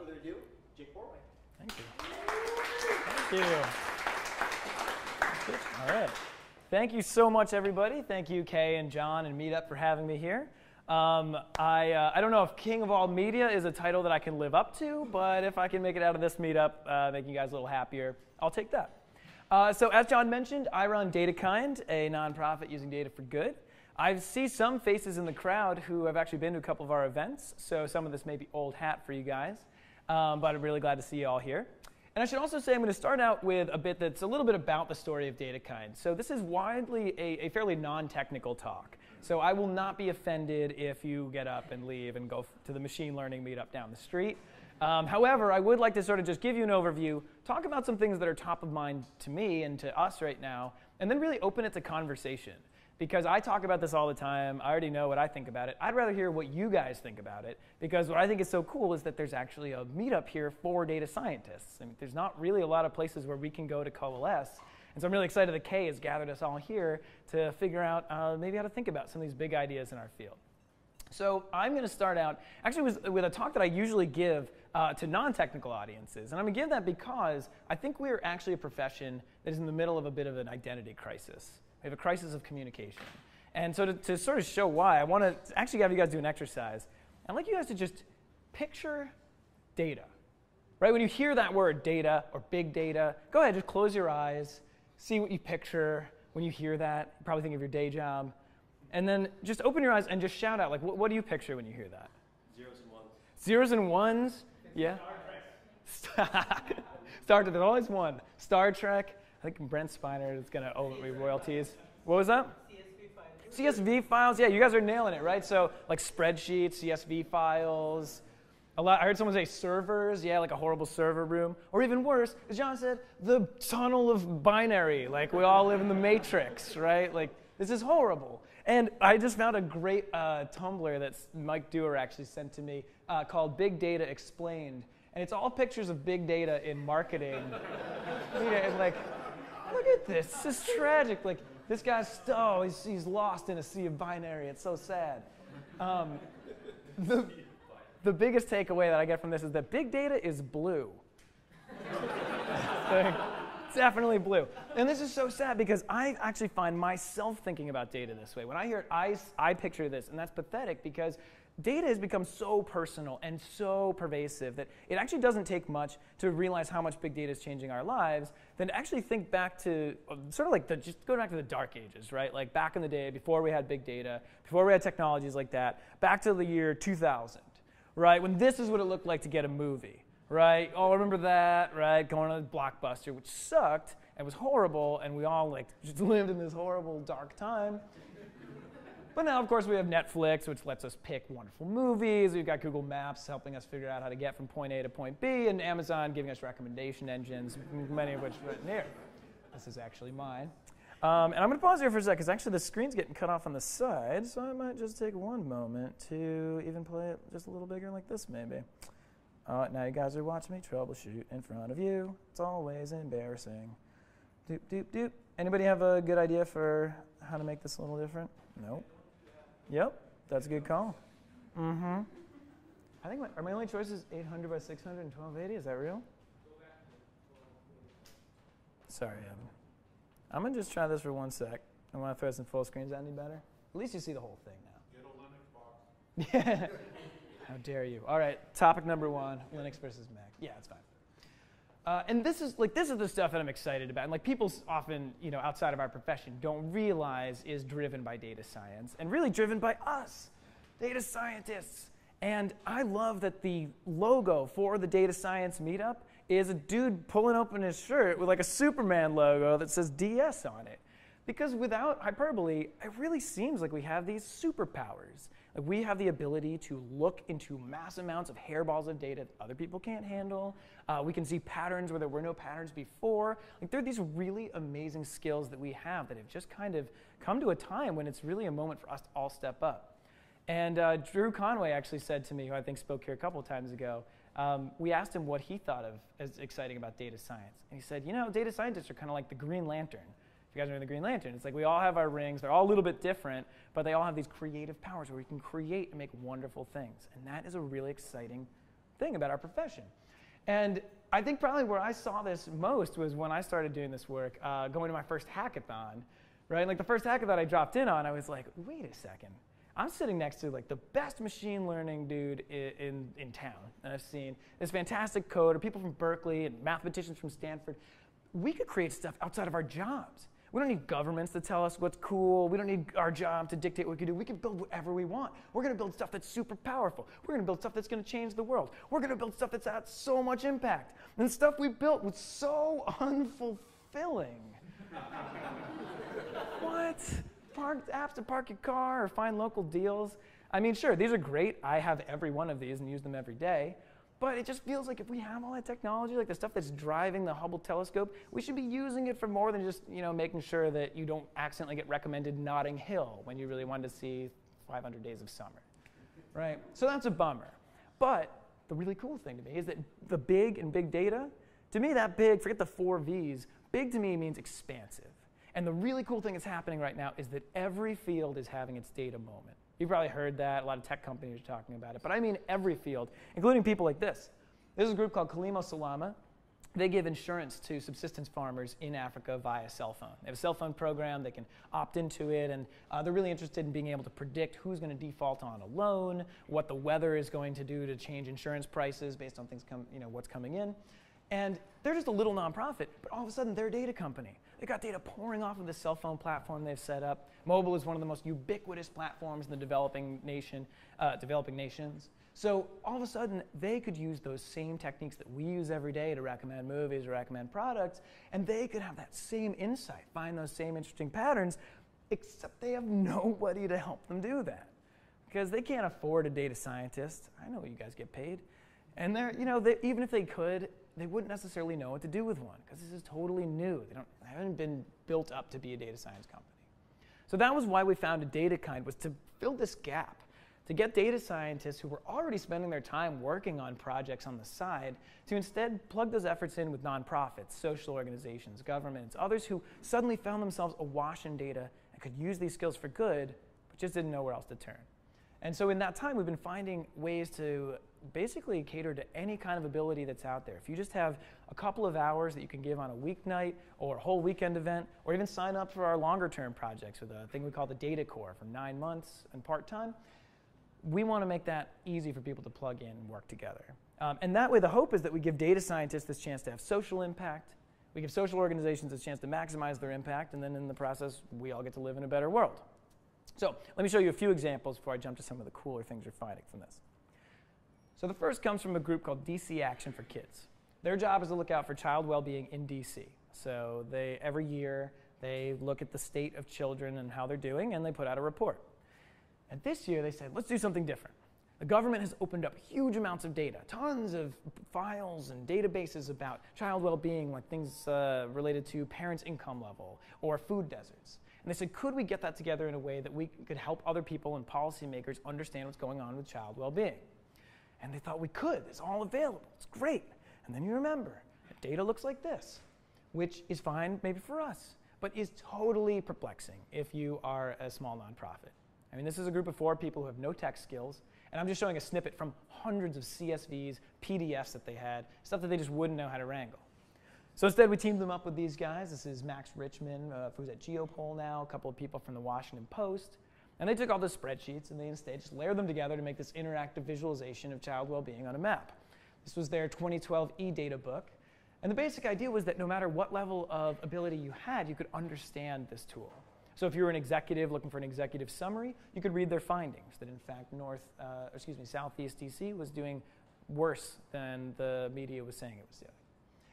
further ado, Jake Porway. Thank you. Thank you. All right. Thank you so much, everybody. Thank you, Kay and John and Meetup for having me here. I don't know if King of All Media is a title that I can live up to, but if I can make it out of this meetup, making you guys a little happier, I'll take that. So as John mentioned, I run DataKind, a nonprofit using data for good. I see some faces in the crowd who have actually been to a couple of our events, so some of this may be old hat for you guys, but I'm really glad to see you all here. And I should also say I'm going to start out with a bit that's a little bit about the story of DataKind. So this is widely a fairly non-technical talk. So I will not be offended if you get up and leave and go to the machine learning meetup down the street. However, I would like to sort of just give you an overview, talk about some things that are top of mind to me and to us right now, and then really open it to conversation. Because I talk about this all the time. I already know what I think about it. I'd rather hear what you guys think about it, because what I think is so cool is that there's actually a meetup here for data scientists. I mean, there's not really a lot of places where we can go to coalesce. And so I'm really excited that Kay has gathered us all here to figure out maybe how to think about some of these big ideas in our field. So I'm going to start out actually with a talk that I usually give to non-technical audiences. And I'm going to give that because I think we're actually a profession that is in the middle of a bit of an identity crisis. We have a crisis of communication. And so to sort of show why, I want to actually have you guys do an exercise. I'd like you guys to just picture data. Right? When you hear that word, data or big data, go ahead, just close your eyes, see what you picture when you hear that. You probably think of your day job. And then just open your eyes and just shout out, like, what do you picture when you hear that? Zeros and ones. Zeros and ones? Yeah? Star Trek. There's always one. Star Trek. I think Brent Spiner is going to owe me royalties. What was that? CSV files. Yeah, you guys are nailing it, right? So like spreadsheets, CSV files. I heard someone say servers. Yeah, like a horrible server room. Or even worse, as John said, the tunnel of binary. Like we all live in the matrix, right? Like this is horrible. And I just found a great Tumblr that Mike Dewar actually sent to me called Big Data Explained. And it's all pictures of big data in marketing. It's like, look at this. This is tragic. Like, this guy's, he's lost in a sea of binary. It's so sad. The biggest takeaway that I get from this is that big data is blue. It's definitely blue. And this is so sad because I actually find myself thinking about data this way. When I hear it, I picture this, and that's pathetic because data has become so personal and so pervasive that it actually doesn't take much to realize how much big data is changing our lives than to actually think back to sort of like just go back to the dark ages, right? Like back in the day before we had big data, before we had technologies like that, back to the year 2000, right? When this is what it looked like to get a movie, right? Oh, remember that, right? Going to the Blockbuster, which sucked and was horrible, and we all like just lived in this horrible dark time. But now, of course, we have Netflix, which lets us pick wonderful movies. We've got Google Maps helping us figure out how to get from point A to point B, and Amazon giving us recommendation engines, many of which are written here. This is actually mine. And I'm going to pause here for a sec, because actually the screen's getting cut off on the side, so I might just take one moment to even play it just a little bigger like this, maybe. Now you guys are watching me troubleshoot in front of you. It's always embarrassing. Doop, doop, doop. Anybody have a good idea for how to make this a little different? Nope. Yep, that's a good call. I think my only choice is 800 by 600 and 1280. Is that real? Sorry, I'm going to just try this for 1 sec. I want to throw some full screens. Is that any better? At least you see the whole thing now. Get a Linux box. Yeah. How dare you? All right, topic number 1, Linux versus Mac. Yeah, it's fine. And this is the stuff that I'm excited about. And like people often, outside of our profession don't realize is driven by data science and really driven by us, data scientists. And I love that the logo for the Data Science Meetup is a dude pulling open his shirt with like a Superman logo that says DS on it. Because without hyperbole, it really seems like we have these superpowers. Like we have the ability to look into mass amounts of hairballs of data that other people can't handle. We can see patterns where there were no patterns before. Like there are these really amazing skills that we have that have just kind of come to a time when it's really a moment for us to all step up. And Drew Conway actually said to me, who I think spoke here a couple times ago, we asked him what he thought of as exciting about data science. And he said, data scientists are kind of like the Green Lantern. If you guys remember the Green Lantern, it's like we all have our rings. They're all a little bit different, but they all have these creative powers where we can create and make wonderful things. And that is a really exciting thing about our profession. And I think probably where I saw this most was when I started doing this work, going to my first hackathon, right? Like the first hackathon I dropped in on, I was like, wait a second. I'm sitting next to like the best machine learning dude in town. And I've seen this fantastic coder, people from Berkeley and mathematicians from Stanford. We could create stuff outside of our jobs. We don't need governments to tell us what's cool. We don't need our job to dictate what we can do. We can build whatever we want. We're going to build stuff that's super powerful. We're going to build stuff that's going to change the world. We're going to build stuff that's had so much impact. And the stuff we built was so unfulfilling. What? Apps to park your car or find local deals. I mean, sure, these are great. I have every one of these and use them every day. But it just feels like if we have all that technology, like the stuff that's driving the Hubble telescope, we should be using it for more than just making sure that you don't accidentally get recommended Notting Hill when you really wanted to see 500 Days of Summer, right? So that's a bummer. But the really cool thing to me is that the big in big data, to me that big, forget the 4 V's, big to me means expansive. And the really cool thing that's happening right now is that every field is having its data moment. You've probably heard that. A lot of tech companies are talking about it. But I mean every field, including people like this. This is a group called Kalimo Salama. They give insurance to subsistence farmers in Africa via cell phone. They have a cell phone program. They can opt into it. And they're really interested in being able to predict who's going to default on a loan, what the weather is going to do to change insurance prices based on things what's coming in. And they're just a little nonprofit, but all of a sudden they're a data company. They got data pouring off of the cell phone platform they've set up. Mobile is one of the most ubiquitous platforms in the developing nations. So all of a sudden, they could use those same techniques that we use every day to recommend movies or recommend products, and they could have that same insight, find those same interesting patterns, except they have nobody to help them do that. Because they can't afford a data scientist. I know you guys get paid. And even if they could, they wouldn't necessarily know what to do with one, because this is totally new. They haven't been built up to be a data science company. So that was why we founded DataKind, was to fill this gap, to get data scientists who were already spending their time working on projects on the side to instead plug those efforts in with nonprofits, social organizations, governments, others who suddenly found themselves awash in data and could use these skills for good, but just didn't know where else to turn. And so in that time, we've been finding ways to basically cater to any kind of ability that's out there. If you just have a couple of hours that you can give on a weeknight or a whole weekend event, or even sign up for our longer-term projects with a thing we call the Data Core for 9 months and part-time, we want to make that easy for people to plug in and work together. And that way, the hope is that we give data scientists this chance to have social impact, we give social organizations a chance to maximize their impact, and then in the process, we all get to live in a better world. So let me show you a few examples before I jump to some of the cooler things you're finding from this. So the first comes from a group called DC Action for Kids. Their job is to look out for child well-being in DC. So every year, they look at the state of children and how they're doing, and they put out a report. And this year, they said, let's do something different. The government has opened up huge amounts of data, tons of files and databases about child well-being, like things related to parents' income level or food deserts. And they said, could we get that together in a way that we could help other people and policymakers understand what's going on with child well-being? And they thought we could. It's all available. It's great. And then you remember, data looks like this, which is fine maybe for us, but is totally perplexing if you are a small nonprofit. I mean, this is a group of 4 people who have no tech skills, and I'm just showing a snippet from hundreds of CSVs, PDFs that they had, stuff that they just wouldn't know how to wrangle. So instead, we teamed them up with these guys. This is Max Richmond, who's at Geopol now, a couple of people from the Washington Post. And they took all the spreadsheets, and they instead just layered them together to make this interactive visualization of child well-being on a map. This was their 2012 e-data book. And the basic idea was that no matter what level of ability you had, you could understand this tool. So if you were an executive looking for an executive summary, you could read their findings, that in fact Southeast DC was doing worse than the media was saying it was doing.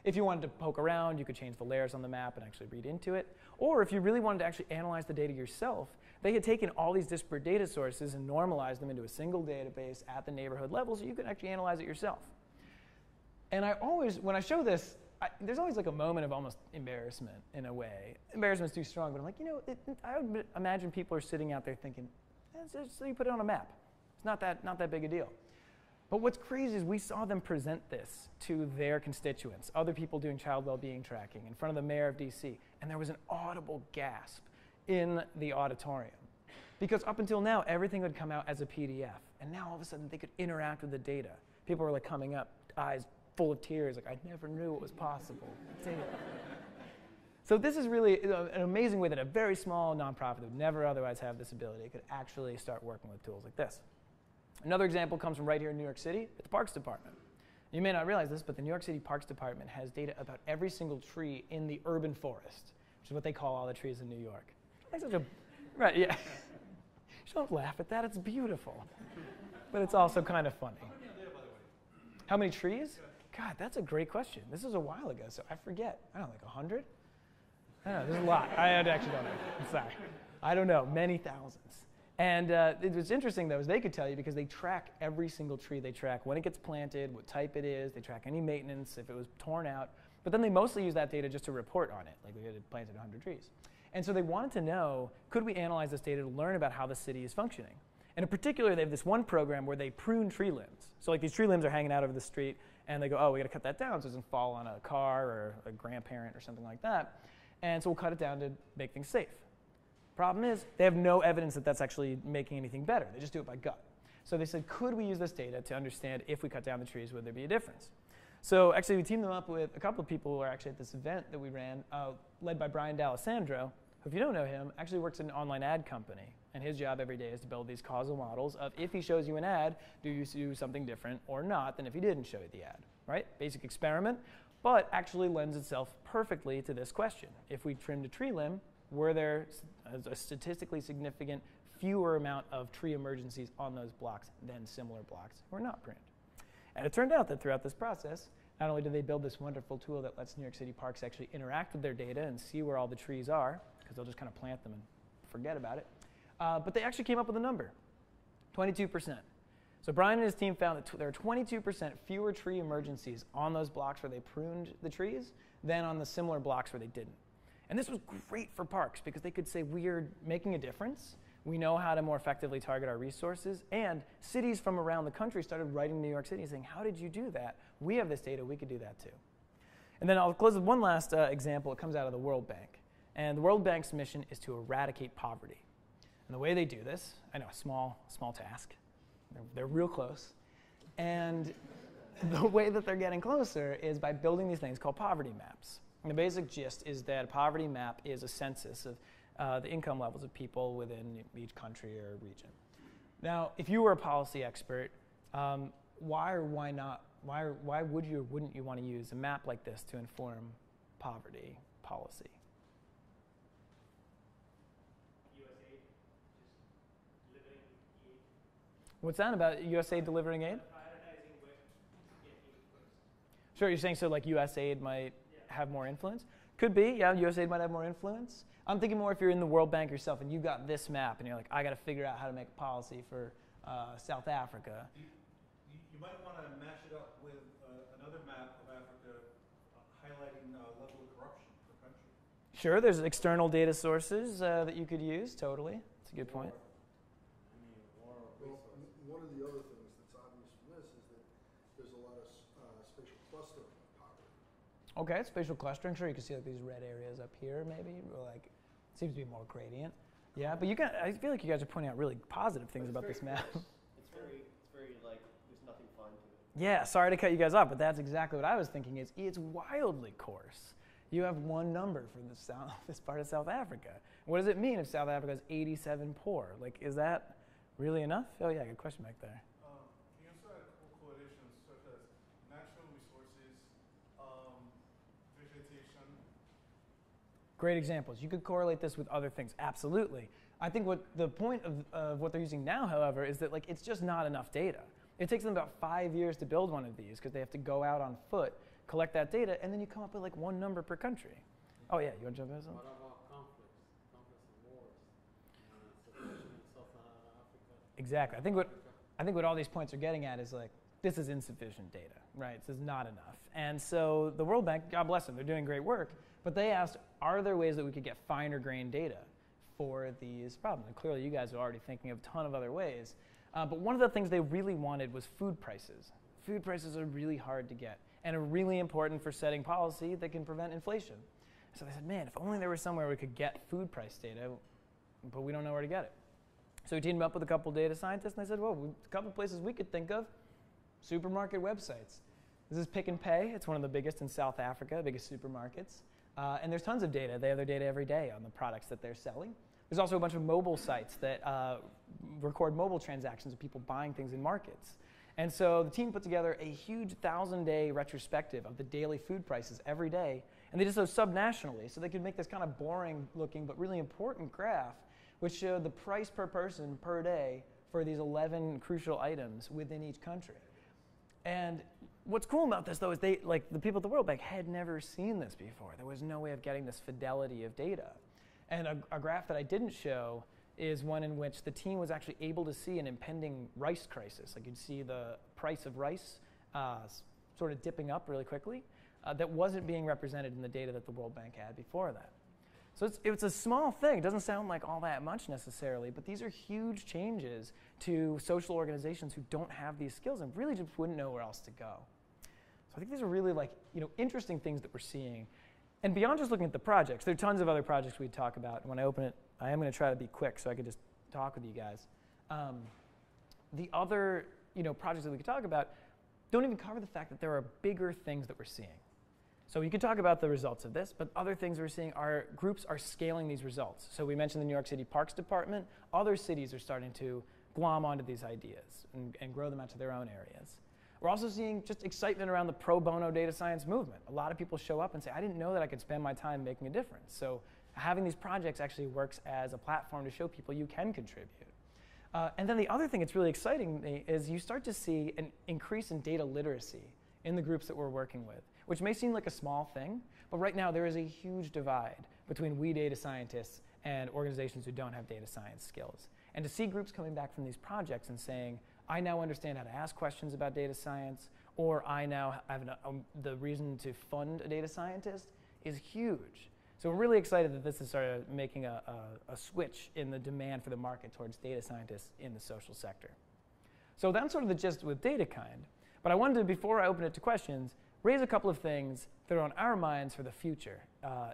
If you wanted to poke around, you could change the layers on the map and actually read into it. Or if you really wanted to actually analyze the data yourself, they had taken all these disparate data sources and normalized them into a single database at the neighborhood level so you could actually analyze it yourself. And when I show this, there's always like a moment of almost embarrassment in a way. Embarrassment's too strong, but I'm like, I would imagine people are sitting out there thinking, so you put it on a map. It's not that big a deal. But what's crazy is we saw them present this to their constituents, other people doing child well-being tracking in front of the mayor of DC, and there was an audible gasp in the auditorium. Because up until now, everything would come out as a PDF, and now all of a sudden they could interact with the data. People were like coming up, eyes full of tears, like I never knew it was possible. So this is really an amazing way that a very small nonprofit that would never otherwise have this ability could actually start working with tools like this. Another example comes from right here in New York City at the Parks Department. You may not realize this, but the New York City Parks Department has data about every single tree in the urban forest, which is what they call all the trees in New York. Like such a, right, yeah. You don't laugh at that, it's beautiful. But it's also kind of funny. How many trees? God, that's a great question. This was a while ago, so I forget. I don't know, like 100? I don't know, there's a lot. I actually don't know. I'm sorry. I don't know, many thousands. And what's interesting, though, is they could tell you because they track every single tree. They track when it gets planted, what type it is. They track any maintenance, if it was torn out. But then they mostly use that data just to report on it, like we had planted 100 trees. And so they wanted to know, could we analyze this data to learn about how the city is functioning? And in particular, they have this one program where they prune tree limbs. So like these tree limbs are hanging out over the street, and they go, oh, we got to cut that down so it doesn't fall on a car or a grandparent or something like that. And so we'll cut it down to make things safe. Problem is, they have no evidence that that's actually making anything better. They just do it by gut. So they said, could we use this data to understand if we cut down the trees, would there be a difference? So actually, we teamed them up with a couple of people who are actually at this event that we ran, led by Brian D'Alessandro, who, if you don't know him, actually works in an online ad company. And his job every day is to build these causal models of if he shows you an ad, do you do something different or not than if he didn't show you the ad, right? Basic experiment, but actually lends itself perfectly to this question. If we trimmed a tree limb, were there a statistically significant fewer amount of tree emergencies on those blocks than similar blocks who were not pruned? And it turned out that throughout this process, not only did they build this wonderful tool that lets New York City Parks actually interact with their data and see where all the trees are, because they'll just kind of plant them and forget about it, but they actually came up with a number, 22%. So Brian and his team found that there are 22% fewer tree emergencies on those blocks where they pruned the trees than on the similar blocks where they didn't. And this was great for parks because they could say we're making a difference. We know how to more effectively target our resources. And cities from around the country started writing to New York City saying, how did you do that? We have this data. We could do that too. And then I'll close with one last example. It comes out of the World Bank. And the World Bank's mission is to eradicate poverty. And the way they do this, I know, a small task. They're real close. And the way that they're getting closer is by building these things called poverty maps. And the basic gist is that a poverty map is a census of the income levels of people within each country or region. Now, if you were a policy expert, why would you or wouldn't you want to use a map like this to inform poverty policy? What's that about USAID delivering aid? Sure, you're saying so like USAID might have more influence? Could be, yeah, USAID might have more influence. I'm thinking more if you're in the World Bank yourself and you got this map and you're like, I got to figure out how to make a policy for South Africa. You might want to match it up with another map of Africa highlighting level of corruption per country. Sure, there's external data sources that you could use, totally. That's a good point. One of the other things that's obvious from this is that there's a lot of spatial clustering of poverty. Okay, spatial clustering. Sure, you can see like these red areas up here, maybe, or like seems to be more gradient. Yeah, but I feel like you guys are pointing out really positive things about this map. It's very like there's nothing fun to it. Yeah, sorry to cut you guys off, but that's exactly what I was thinking. It's wildly coarse. You have one number for this part of South Africa. What does it mean if South Africa is 87 poor? Like, is that really enough? Oh yeah, good question back there. You also had a couple correlations such as natural resources, vegetation. Great examples. You could correlate this with other things, absolutely. I think what the point of what they're using now, however, is that like it's just not enough data. It takes them about 5 years to build one of these because they have to go out on foot, collect that data, and then you come up with like one number per country. Oh yeah, you want to jump in? What about conflicts and wars? Situation in South Africa. Exactly. I think what all these points are getting at is like this is insufficient data, right? This is not enough. And so the World Bank, God bless them, they're doing great work, but they asked, are there ways that we could get finer grained data for these problems? And clearly you guys are already thinking of a ton of other ways. But one of the things they really wanted was food prices. Food prices are really hard to get and are really important for setting policy that can prevent inflation. So they said, man, if only there was somewhere we could get food price data, but we don't know where to get it. So we teamed up with a couple data scientists, and they said, well, a couple places we could think of. supermarket websites. This is Pick and Pay. It's one of the biggest in South Africa, biggest supermarkets. And there's tons of data. They have their data every day on the products that they're selling. There's also a bunch of mobile sites that record mobile transactions of people buying things in markets. And so the team put together a huge 1,000-day retrospective of the daily food prices every day. And they did so subnationally, so they could make this kind of boring-looking but really important graph, which showed the price per person per day for these 11 crucial items within each country. And what's cool about this, though, is the people at the World Bank had never seen this before. There was no way of getting this fidelity of data. And a graph that I didn't show is one in which the team was actually able to see an impending rice crisis. Like you'd see the price of rice sort of dipping up really quickly. That wasn't being represented in the data that the World Bank had before that. So it's a small thing. It doesn't sound like all that much necessarily, but these are huge changes to social organizations who don't have these skills and really just wouldn't know where else to go. So I think these are really interesting things that we're seeing. And beyond just looking at the projects, there are tons of other projects we'd talk about. And when I open it, I am going to try to be quick so I can just talk with you guys. The other projects that we could talk about don't even cover the fact that there are bigger things that we're seeing. So you could talk about the results of this, but other things we're seeing are groups are scaling these results. So we mentioned the New York City Parks Department. Other cities are starting to glom onto these ideas and grow them out to their own areas. We're also seeing just excitement around the pro bono data science movement. A lot of people show up and say, I didn't know that I could spend my time making a difference. So having these projects actually works as a platform to show people you can contribute. And then the other thing that's really exciting me is you start to see an increase in data literacy in the groups that we're working with, which may seem like a small thing, but right now there is a huge divide between we data scientists and organizations who don't have data science skills. And to see groups coming back from these projects and saying, I now understand how to ask questions about data science, or I now have the reason to fund a data scientist is huge. So we're really excited that this is sort of making a switch in the demand for the market towards data scientists in the social sector. So that's sort of the gist with DataKind. But I wanted to, before I open it to questions, raise a couple of things that are on our minds for the future,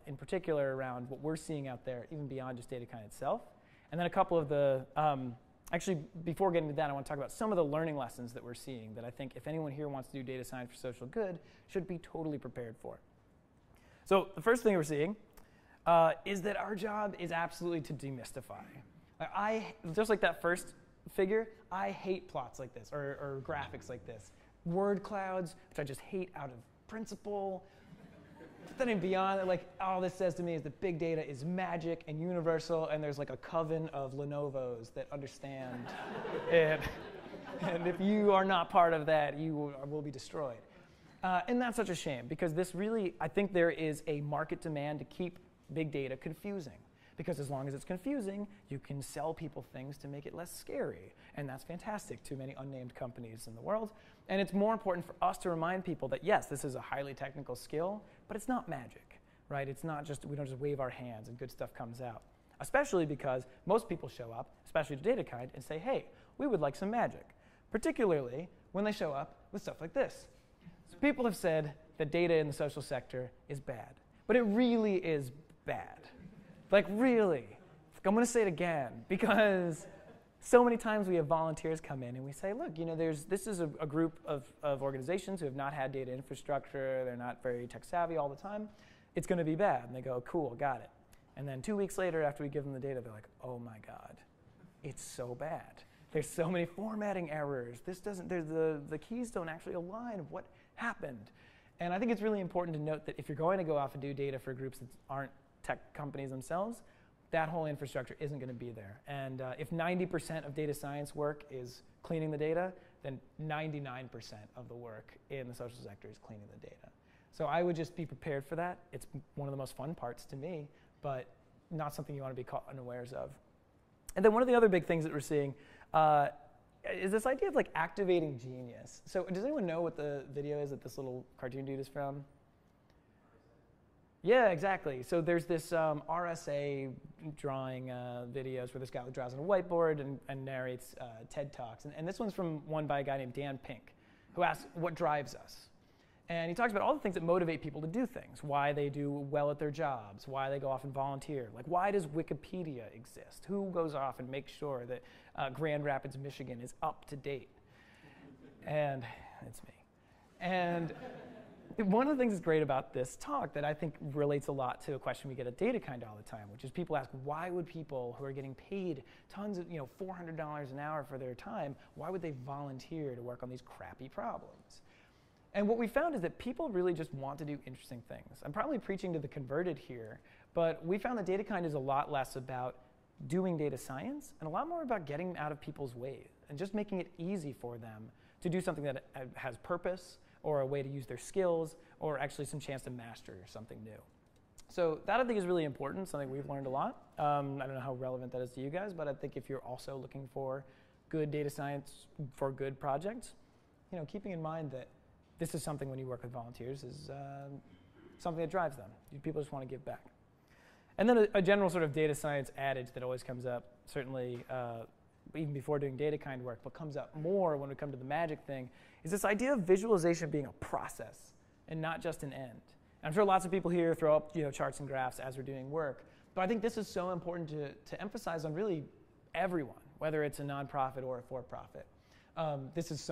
in particular around what we're seeing out there, even beyond just DataKind itself. And then a couple of the, actually, before getting to that, I want to talk about some of the learning lessons that we're seeing that I think if anyone here wants to do data science for social good, should be totally prepared for. So the first thing we're seeing is that our job is absolutely to demystify. Just like that first figure, I hate plots like this or graphics like this. Word clouds, which I just hate out of principle. Then and beyond, all this says to me is that big data is magic and universal, and there's like a coven of Lenovos that understand it. And if you are not part of that, you will be destroyed. And that's such a shame, because this really, I think there is a market demand to keep big data confusing. Because as long as it's confusing, you can sell people things to make it less scary. And that's fantastic to many unnamed companies in the world. And it's more important for us to remind people that, yes, this is a highly technical skill, but it's not magic, right? It's not just, we don't just wave our hands and good stuff comes out. Especially because most people show up, especially to DataKind, and say, hey, we would like some magic. Particularly when they show up with stuff like this. So people have said that data in the social sector is bad. But it really is bad. Really. I'm going to say it again, because so many times we have volunteers come in and we say, look, this is a group of organizations who have not had data infrastructure. They're not very tech savvy all the time. It's going to be bad. And they go, cool, got it. And then 2 weeks later, after we give them the data, they're like, oh my God, it's so bad. There's so many formatting errors. The keys don't actually align of what happened. And I think it's really important to note that if you're going to go off and do data for groups that aren't tech companies themselves, that whole infrastructure isn't going to be there. And if 90% of data science work is cleaning the data, then 99% of the work in the social sector is cleaning the data. So I would just be prepared for that. It's one of the most fun parts to me, but not something you want to be caught unawares of. And then one of the other big things that we're seeing is this idea of activating genius. So does anyone know what the video is that this little cartoon dude is from? Yeah, exactly. So there's this RSA drawing videos where this guy draws on a whiteboard and narrates TED Talks. And this one's from one by a guy named Dan Pink, who asks, what drives us? And he talks about all the things that motivate people to do things, why they do well at their jobs, why they go off and volunteer. Why does Wikipedia exist? Who goes off and makes sure that Grand Rapids, Michigan is up to date? And it's me. And one of the things that's great about this talk that I think relates a lot to a question we get at DataKind all the time, which is people ask, why would people who are getting paid tons of, $400 an hour for their time, why would they volunteer to work on these crappy problems? And what we found is that people really just want to do interesting things. I'm probably preaching to the converted here, but we found that DataKind is a lot less about doing data science and a lot more about getting out of people's way and just making it easy for them to do something that has purpose, or a way to use their skills, or actually some chance to master something new. So that I think is really important, something we've learned a lot. I don't know how relevant that is to you guys, but I think if you're also looking for good data science for good projects, keeping in mind that this is something when you work with volunteers is something that drives them. People just want to give back. And then a general sort of data science adage that always comes up, certainly even before doing DataKind work, but comes up more when we come to the magic thing, is this idea of visualization being a process and not just an end. And I'm sure lots of people here throw up charts and graphs as we're doing work, but I think this is so important to emphasize on really everyone, whether it's a nonprofit or a for-profit. This is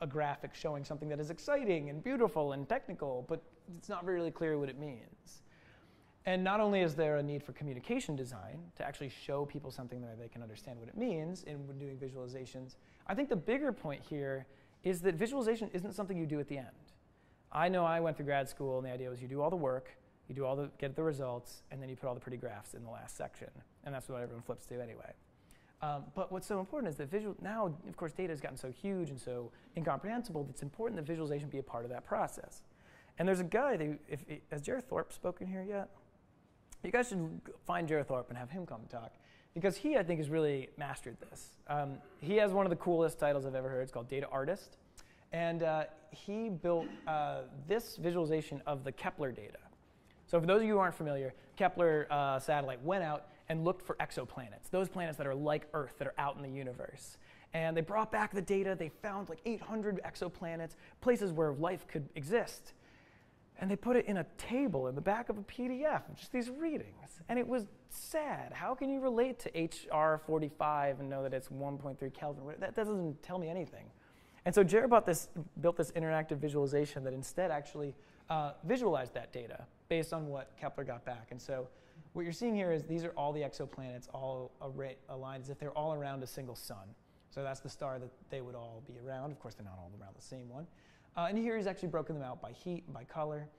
a graphic showing something that is exciting and beautiful and technical, but it's not really clear what it means. And not only is there a need for communication design to actually show people something that they can understand what it means when doing visualizations, I think the bigger point here is that visualization isn't something you do at the end. I know I went through grad school, and the idea was you do all the work, get the results, and then you put all the pretty graphs in the last section. And that's what everyone flips to anyway. But what's so important is that now, of course, data has gotten so huge and so incomprehensible that it's important that visualization be a part of that process. And there's a guy, has Jared Thorpe spoken here yet? You guys should find Jared Thorpe and have him come talk, because he, I think, has really mastered this. He has one of the coolest titles I've ever heard. It's called Data Artist. And he built this visualization of the Kepler data. So for those of you who aren't familiar, Kepler satellite went out and looked for exoplanets, those planets that are like Earth, that are out in the universe. And they brought back the data. They found like 800 exoplanets, places where life could exist. And they put it in a table in the back of a PDF, just these readings. And it was sad. How can you relate to HR 45 and know that it's 1.3 Kelvin? That doesn't tell me anything. And so Jared built this interactive visualization that instead actually visualized that data based on what Kepler got back. And so what you're seeing here is these are all the exoplanets all aligned as if they're all around a single sun. So that's the star that they would all be around. Of course, they're not all around the same one. And here he's actually broken them out by heat and by color.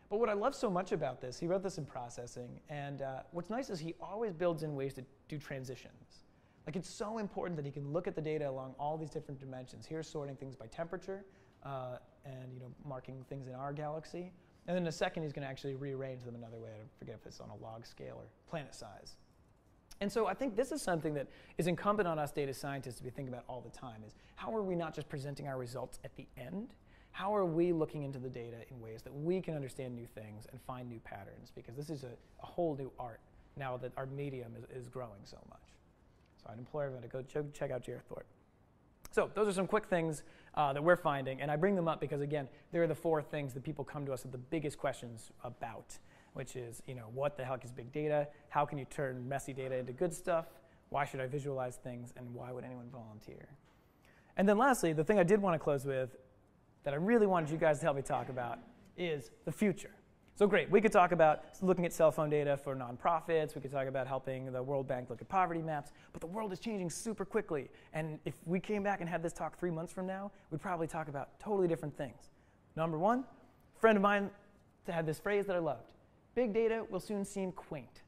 But what I love so much about this, he wrote this in processing, and what's nice is he always builds in ways to do transitions. Like, it's so important that he can look at the data along all these different dimensions. Here's sorting things by temperature and marking things in our galaxy. And then in a second, he's going to actually rearrange them another way. I forget if it's on a log scale or planet size. And so I think this is something that is incumbent on us data scientists to be thinking about all the time, is how are we not just presenting our results at the end? How are we looking into the data in ways that we can understand new things and find new patterns? Because this is a whole new art now that our medium is growing so much. So I'd implore everyone to go check out Jared Thorpe. So those are some quick things that we're finding. And I bring them up because, again, there are the 4 things that people come to us with the biggest questions about, which is, what the heck is big data? How can you turn messy data into good stuff? Why should I visualize things? And why would anyone volunteer? And then lastly, the thing I did want to close with that I really wanted you guys to help me talk about is the future. So great, we could talk about looking at cell phone data for nonprofits. We could talk about helping the World Bank look at poverty maps. But the world is changing super quickly. And if we came back and had this talk 3 months from now, we'd probably talk about totally different things. Number one, a friend of mine had this phrase that I loved. Big data will soon seem quaint.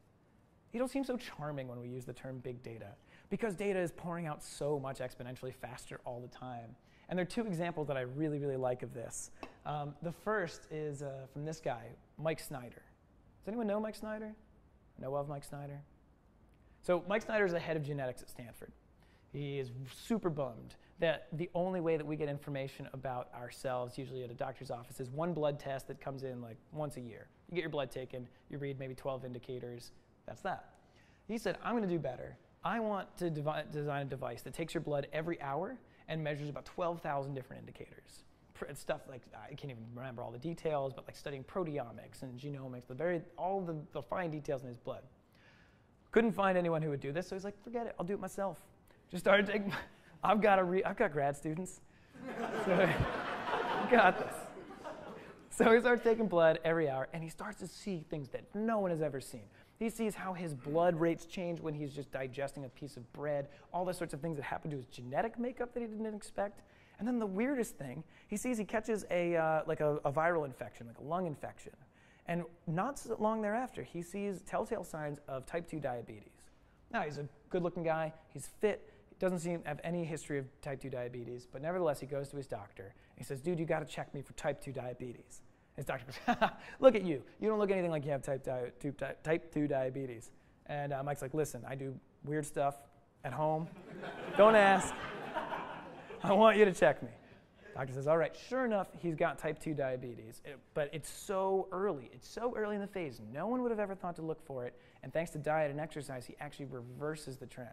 It'll seem so charming when we use the term big data, because data is pouring out so much exponentially faster all the time. And there are 2 examples that I really, really like of this. The first is from this guy, Mike Snyder. Does anyone know Mike Snyder? Know of Mike Snyder? So Mike Snyder is the head of genetics at Stanford. He is super bummed that the only way that we get information about ourselves, usually at a doctor's office, is one blood test that comes in like once a year. You get your blood taken, you read maybe 12 indicators, that's that. He said, I'm going to do better. I want to design a device that takes your blood every hour and measures about 12,000 different indicators. Stuff like, I can't even remember all the details, but like studying proteomics and genomics, all the fine details in his blood. Couldn't find anyone who would do this, so he's like, forget it, I'll do it myself. Just started taking, I've got grad students. So got this. So he starts taking blood every hour, and he starts to see things that no one has ever seen. He sees how his blood rates change when he's just digesting a piece of bread, all the sorts of things that happen to his genetic makeup that he didn't expect. And then the weirdest thing, he sees he catches a viral infection, like a lung infection. And not so long thereafter, he sees telltale signs of type 2 diabetes. Now, he's a good-looking guy. He's fit. He doesn't seem to have any history of type 2 diabetes. But nevertheless, he goes to his doctor. And he says, dude, you got to check me for type 2 diabetes. His doctor goes, look at you. You don't look anything like you have type 2 diabetes. And Mike's like, listen, I do weird stuff at home. Don't ask. I want you to check me. Doctor says, all right, sure enough, he's got type 2 diabetes. But it's so early. It's so early in the phase. No one would have ever thought to look for it. And thanks to diet and exercise, he actually reverses the trend.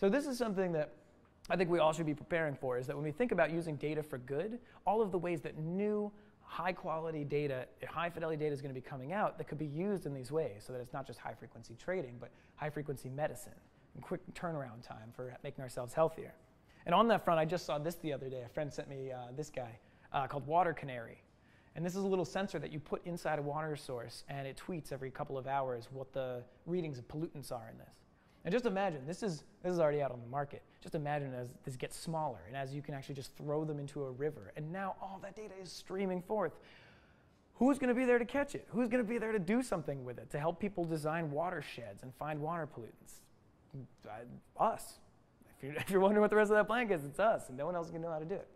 So this is something that I think we all should be preparing for, is that when we think about using data for good, all of the ways that new high-quality data, high-fidelity data is going to be coming out that could be used in these ways, so that it's not just high-frequency trading, but high-frequency medicine and quick turnaround time for making ourselves healthier. And on that front, I just saw this the other day. A friend sent me this guy called Water Canary. And this is a little sensor that you put inside a water source, and it tweets every couple of hours what the readings of pollutants are in this. And just imagine, this is already out on the market. Just imagine as this gets smaller, and as you can actually just throw them into a river, and now all that data is streaming forth. Who's going to be there to catch it? Who's going to be there to do something with it, to help people design watersheds and find water pollutants? Us. If you're wondering what the rest of that blank is, it's us, and no one else is going to know how to do it.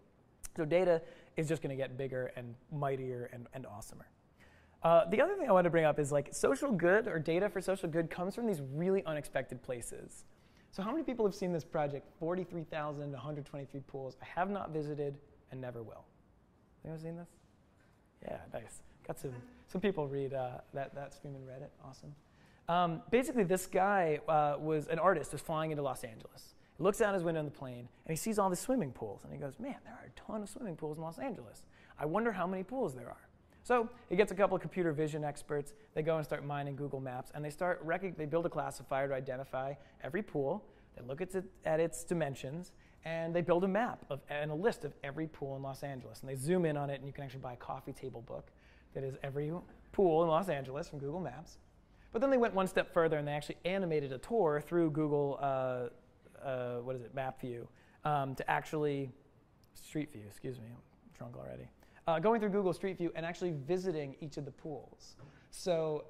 So data is just going to get bigger and mightier and awesomer. The other thing I want to bring up is like social good, or data for social good, comes from these really unexpected places. So how many people have seen this project, 43,123 pools? I have not visited and never will. Anyone seen this? Yeah, nice. Got some people read that stream in Reddit. Awesome. Basically, this guy was an artist who's flying into Los Angeles. He looks out his window in the plane, and he sees all the swimming pools. And he goes, man, there are a ton of swimming pools in Los Angeles. I wonder how many pools there are. So he gets a couple of computer vision experts. They go and start mining Google Maps, and they build a classifier to identify every pool. They look at its dimensions, and they build a map and a list of every pool in Los Angeles. And they zoom in on it, and you can actually buy a coffee table book that is every pool in Los Angeles from Google Maps. But then they went one step further, and they actually animated a tour through Google Map View to actually Street View. Excuse me, I'm drunk already. Going through Google Street View and actually visiting each of the pools. So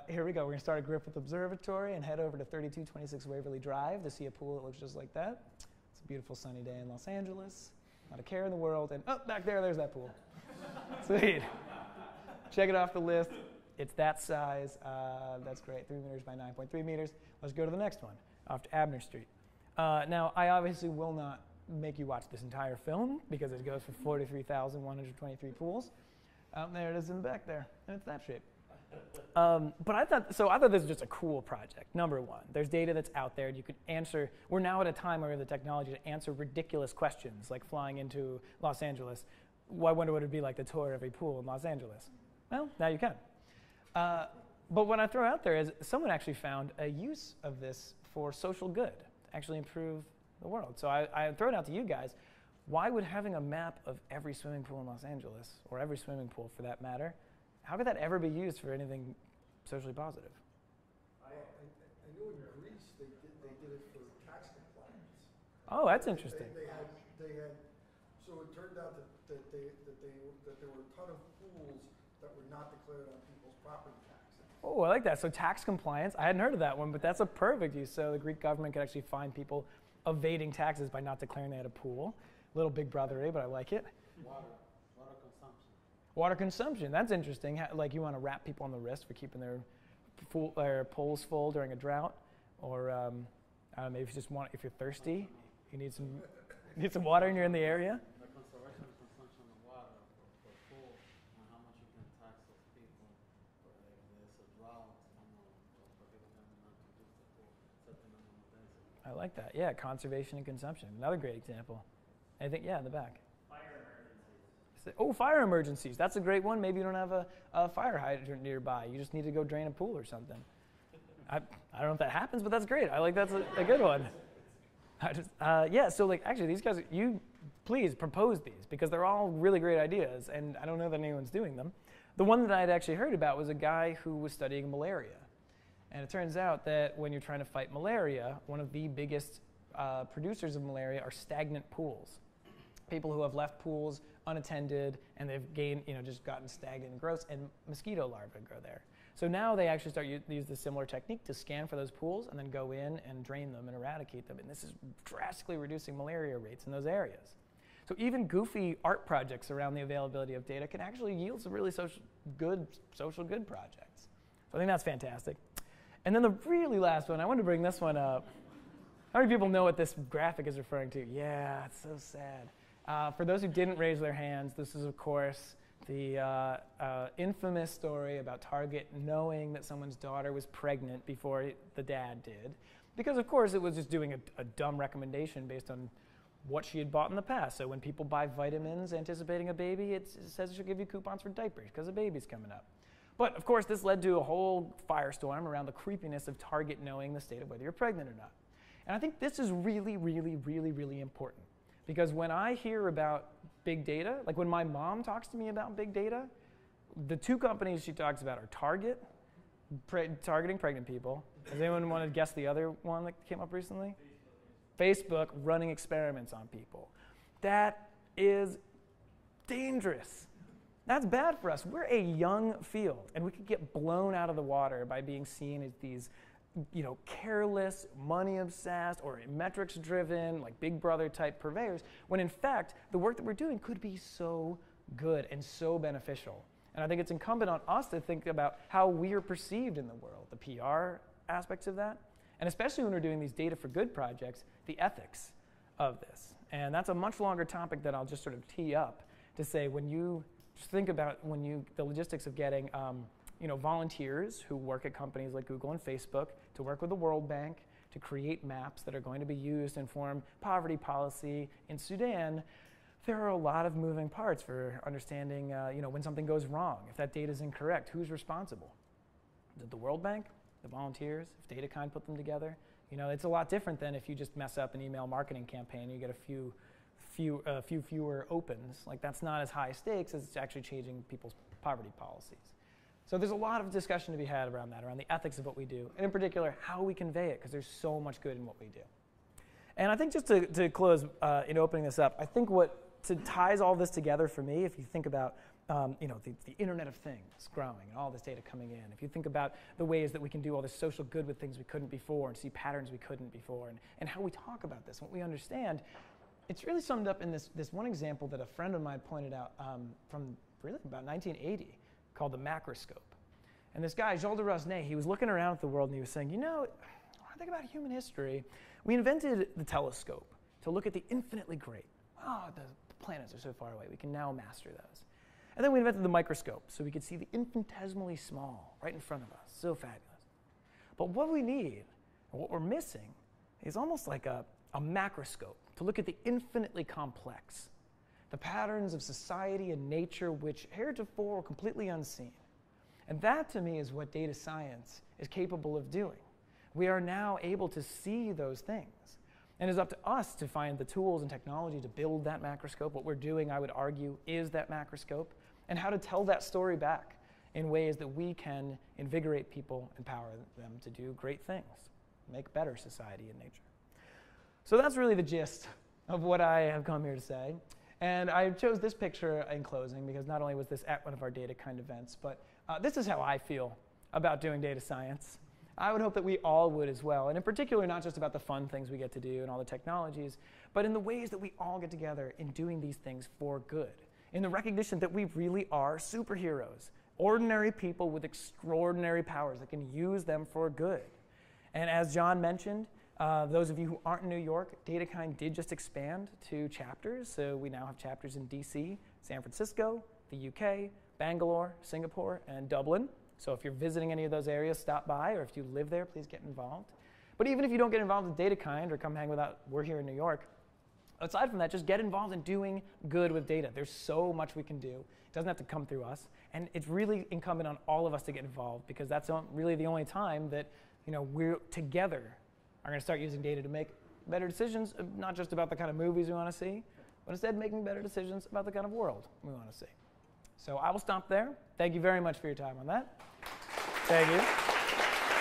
here we go. We're going to start at Griffith Observatory and head over to 3226 Waverly Drive to see a pool that looks just like that. It's a beautiful sunny day in Los Angeles. Not a care in the world. And back there's that pool. Sweet. Check it off the list. It's that size. That's great. 3 meters by 9.3 meters. Let's go to the next one, off to Abner Street. Now, I obviously will not make you watch this entire film because it goes for 43,123 pools. There it is in the back there, and it's that shape. But I thought this was just a cool project. Number one, there's data that's out there. You can answer. We're now at a time where we have the technology to answer ridiculous questions, like flying into Los Angeles. Well, I wonder what it would be like to tour every pool in Los Angeles. Well, now you can. But what I throw out there is someone actually found a use of this for social good, to actually improve the world. So I throw it out to you guys. Why would having a map of every swimming pool in Los Angeles, or every swimming pool for that matter, how could that ever be used for anything socially positive? I know in Greece they did it for tax compliance. Oh, that's interesting. They had so it turned out that there were a ton of pools that were not declared on people's property taxes. Oh, I like that. So tax compliance, I hadn't heard of that one, but that's a perfect use. So the Greek government could actually find people evading taxes by not declaring they had a pool. Little big brothery, but I like it. Water consumption. Water consumption, that's interesting. Like you want to wrap people on the wrist for keeping their pools full during a drought, or I don't know, maybe if you're thirsty, you need some water and you're in the area. The conservation and consumption of water for pool, and how much you can tax those people if there's a drought, for people not to use the pool certain number of days. I like that. Yeah, conservation and consumption. Another great example. I think, yeah, in the back. Fire emergencies. Oh, fire emergencies. That's a great one. Maybe you don't have a fire hydrant nearby. You just need to go drain a pool or something. I don't know if that happens, but that's great. I like that's a good one. Yeah, so like actually these guys, you please propose these, because they're all really great ideas, and I don't know that anyone's doing them. The one that I'd actually heard about was a guy who was studying malaria. And it turns out that when you're trying to fight malaria, one of the biggest producers of malaria are stagnant pools. People who have left pools unattended, and they've gained, just gotten stagnant and gross, and mosquito larvae grow there. So now they actually start to use the similar technique to scan for those pools and then go in and drain them and eradicate them. And this is drastically reducing malaria rates in those areas. So even goofy art projects around the availability of data can actually yield some really social good projects. So I think that's fantastic. And then the really last one, I wanted to bring this one up. How many people know what this graphic is referring to? Yeah, it's so sad. For those who didn't raise their hands, this is, of course, the infamous story about Target knowing that someone's daughter was pregnant before the dad did. Because, of course, it was just doing a dumb recommendation based on what she had bought in the past. So when people buy vitamins anticipating a baby, it says it should give you coupons for diapers because a baby's coming up. But, of course, this led to a whole firestorm around the creepiness of Target knowing the state of whether you're pregnant or not. And I think this is really, really, really, really important. Because when I hear about big data, like when my mom talks to me about big data, the two companies she talks about are Target, targeting pregnant people. Does anyone want to guess the other one that came up recently? Facebook running experiments on people. That is dangerous. That's bad for us. We're a young field, and we could get blown out of the water by being seen as these, careless, money-obsessed, or metrics-driven, like Big Brother-type purveyors, when in fact, the work that we're doing could be so good and so beneficial. And I think it's incumbent on us to think about how we are perceived in the world, the PR aspects of that, and especially when we're doing these data for good projects, the ethics of this. And that's a much longer topic that I'll just sort of tee up to say when you just think about the logistics of getting volunteers who work at companies like Google and Facebook to work with the World Bank to create maps that are going to be used to inform poverty policy in Sudan. There are a lot of moving parts for understanding when something goes wrong. If that data is incorrect, who's responsible? Is it the World Bank? The volunteers? If DataKind put them together? It's a lot different than if you just mess up an email marketing campaign and you get a few fewer opens. Like, that's not as high stakes as it's actually changing people's poverty policies. So there's a lot of discussion to be had around that, around the ethics of what we do, and in particular, how we convey it, because there's so much good in what we do. And I think just to close in opening this up, I think what ties all this together for me, if you think about the Internet of Things growing and all this data coming in, if you think about the ways that we can do all this social good with things we couldn't before and see patterns we couldn't before, and how we talk about this, what we understand, it's really summed up in this one example that a friend of mine pointed out from really about 1980 called the macroscope. And this guy, Jean de Rosnay, he was looking around at the world and he was saying, when I think about human history, we invented the telescope to look at the infinitely great. Oh, the planets are so far away. We can now master those. And then we invented the microscope so we could see the infinitesimally small right in front of us. So fabulous. But what we need, and what we're missing, is almost like a macroscope to look at the infinitely complex, the patterns of society and nature which heretofore were completely unseen. And that, to me, is what data science is capable of doing. We are now able to see those things. And it's up to us to find the tools and technology to build that macroscope. What we're doing, I would argue, is that macroscope, and how to tell that story back in ways that we can invigorate people, empower them to do great things, make better society and nature. So that's really the gist of what I have come here to say. And I chose this picture in closing because not only was this at one of our DataKind events, but this is how I feel about doing data science. I would hope that we all would as well, and in particular not just about the fun things we get to do and all the technologies, but in the ways that we all get together in doing these things for good, in the recognition that we really are superheroes, ordinary people with extraordinary powers that can use them for good. And as John mentioned, those of you who aren't in New York, DataKind did just expand to chapters. So we now have chapters in DC, San Francisco, the UK, Bangalore, Singapore, and Dublin. So if you're visiting any of those areas, stop by, or if you live there, please get involved. But even if you don't get involved with DataKind or come hang with us, we're here in New York. Aside from that, just get involved in doing good with data. There's so much we can do. It doesn't have to come through us. And it's really incumbent on all of us to get involved, because that's really the only time that we're together are going to start using data to make better decisions, not just about the kind of movies we want to see, but instead making better decisions about the kind of world we want to see. So I will stop there. Thank you very much for your time on that. Thank you.